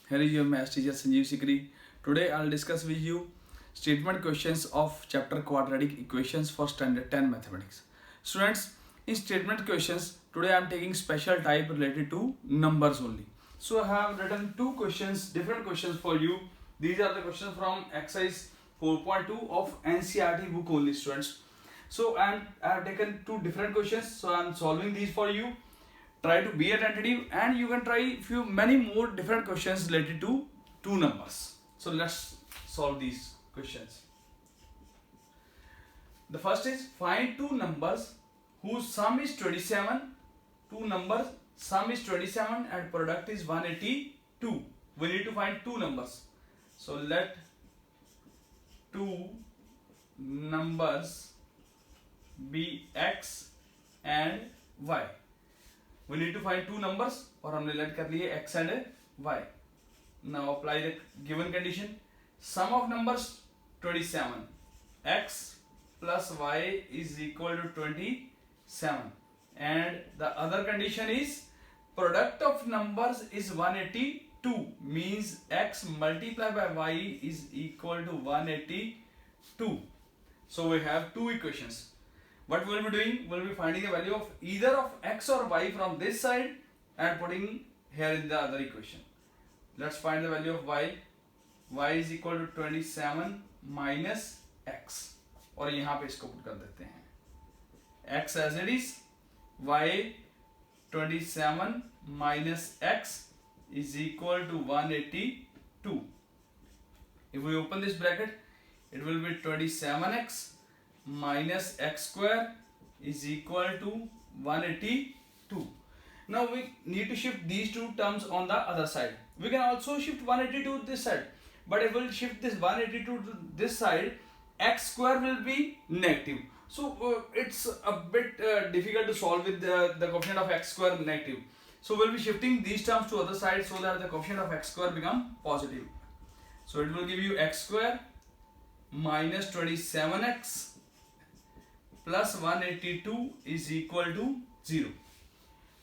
Here is your math teacher Sanjeev Sikri. Today I'll discuss with you statement questions of chapter quadratic equations for standard 10 mathematics. Students, in statement questions today I am taking special type related to numbers only. So I have written two questions, different questions for you. These are the questions from exercise 4.2 of NCERT book only, students. So I have taken two different questions, so I am solving these for you. Try to be attentive and you can try many more different questions related to two numbers. So let's solve these questions. The first is find two numbers whose sum is 27. Two numbers, sum is 27 and product is 182. We need to find two numbers. So let two numbers be x and y. We need to find two numbers और हमने let कर लिए x and y. Now apply the given condition. Sum of numbers 27. X plus y is equal to 27. And the other condition is product of numbers is 182. Means x multiplied by y is equal to 182. So we have two equations. What we will be doing, we will be finding the value of either of x or y from this side and putting here in the other equation. Let's find the value of y. Y is equal to 27 minus x. और यहाँ पे इसको put कर देते हैं. X as it is, y 27 minus x is equal to 182. If we open this bracket, it will be 27x minus x square is equal to 182. Now we need to shift these two terms on the other side. We can also shift 182 to this side, but if we shift this 182 to this side, x square will be negative. So it's a bit difficult to solve with the coefficient of x square negative. So we'll be shifting these terms to other side so that the coefficient of x square become positive. So it will give you x square minus 27x plus 182 is equal to 0.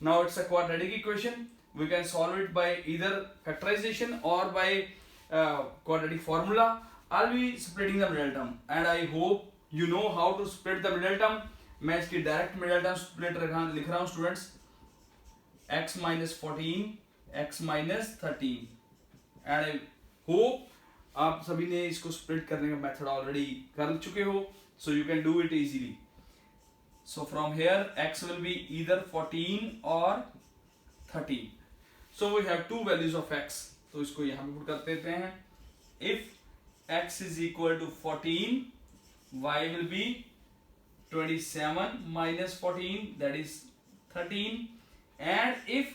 Now it's a quadratic equation. We can solve it by either factorization or by quadratic formula. I'll be splitting the middle term and I hope you know how to split the middle term. मैं इसकी direct middle term split लिख रहा हूँ students. X minus 14, x minus 13 and I hope आप सभी ने इसको split करने का method already कर चुके हो, so you can do it easily. So from here x will be either 14 or 13. So we have two values of x. तो इसको यहाँ पे put कर देते हैं. If x is equal to 14, y will be 27 minus 14, that is 13. And if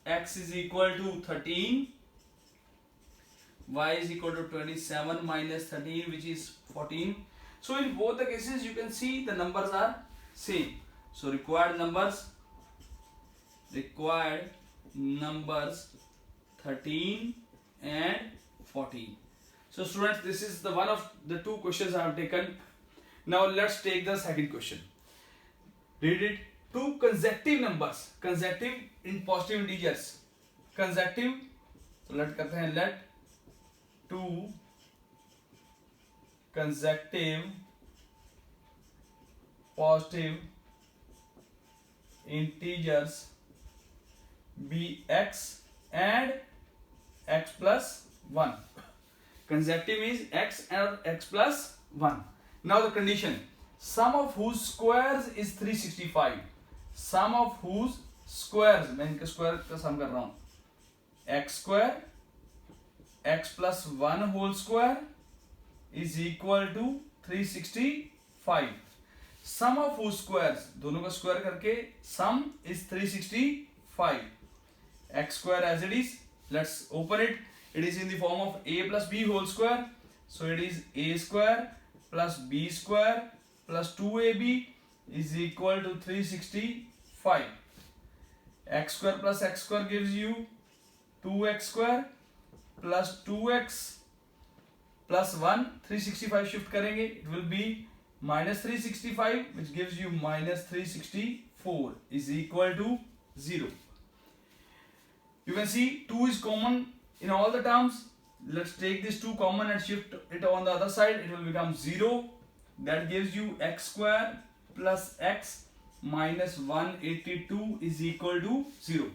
x is equal to 13, y is equal to 27 minus 13, which is 14. So in both the cases you can see the numbers are same. So required numbers 13 and 14. So students, this is the one of the two questions I have taken. Now let's take the second question. Read it. Two consecutive numbers, consecutive in positive integers, consecutive. So let करते हैं let two consecutive positive integers be x and x plus 1. Consecutive means x and x plus 1. Now the condition, sum of whose squares is 365. Sum of whose squares, मैं इनके square का sum कर रहा हूँ. X square x plus 1 whole square is equal to 365. Sum of whose squares, दोनों का square करके sum is 365. X square as it is, let's open it. It is in the form of a plus b whole square. So it is a square plus b square plus 2ab is equal to 365. X square plus x square gives you 2x square plus 2x plus 1. 365 shift करेंगे, it will be minus 365, which gives you minus 364 is equal to 0. You can see 2 is common in all the terms, let's take this 2 common and shift it on the other side. It will become 0. That gives you x square plus x minus 182 is equal to 0.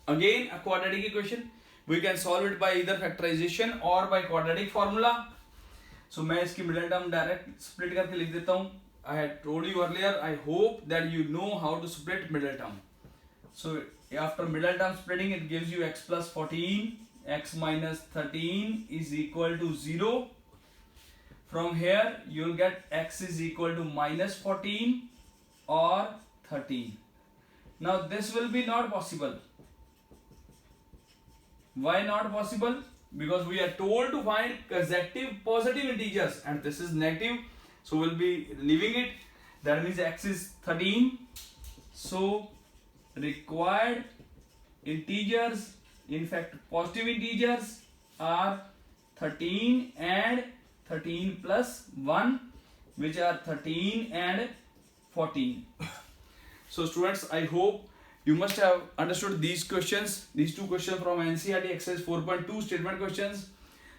Again, a quadratic equation. We can solve it by either factorization or by quadratic formula. So मैं इसकी middle term direct split करके लिख देता हूँ. I had told you earlier. I hope that you know how to split middle term. So after middle term splitting, it gives you x plus 14, x minus 13 is equal to 0. From here, you'll get x is equal to minus 14 or 13. Now this will be not possible. Why not possible? Because we are told to find consecutive positive integers and this is negative. So we'll be leaving it. That means x is 13. So required integers, in fact positive integers, are 13 and 13 plus 1, which are 13 and 14. So students, I hope you must have understood these questions, these 2 questions from NCERT exercise 4.2 statement questions.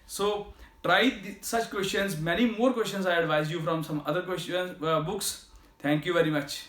So try such questions, many more questions I advise you from some other questions books. Thank you very much.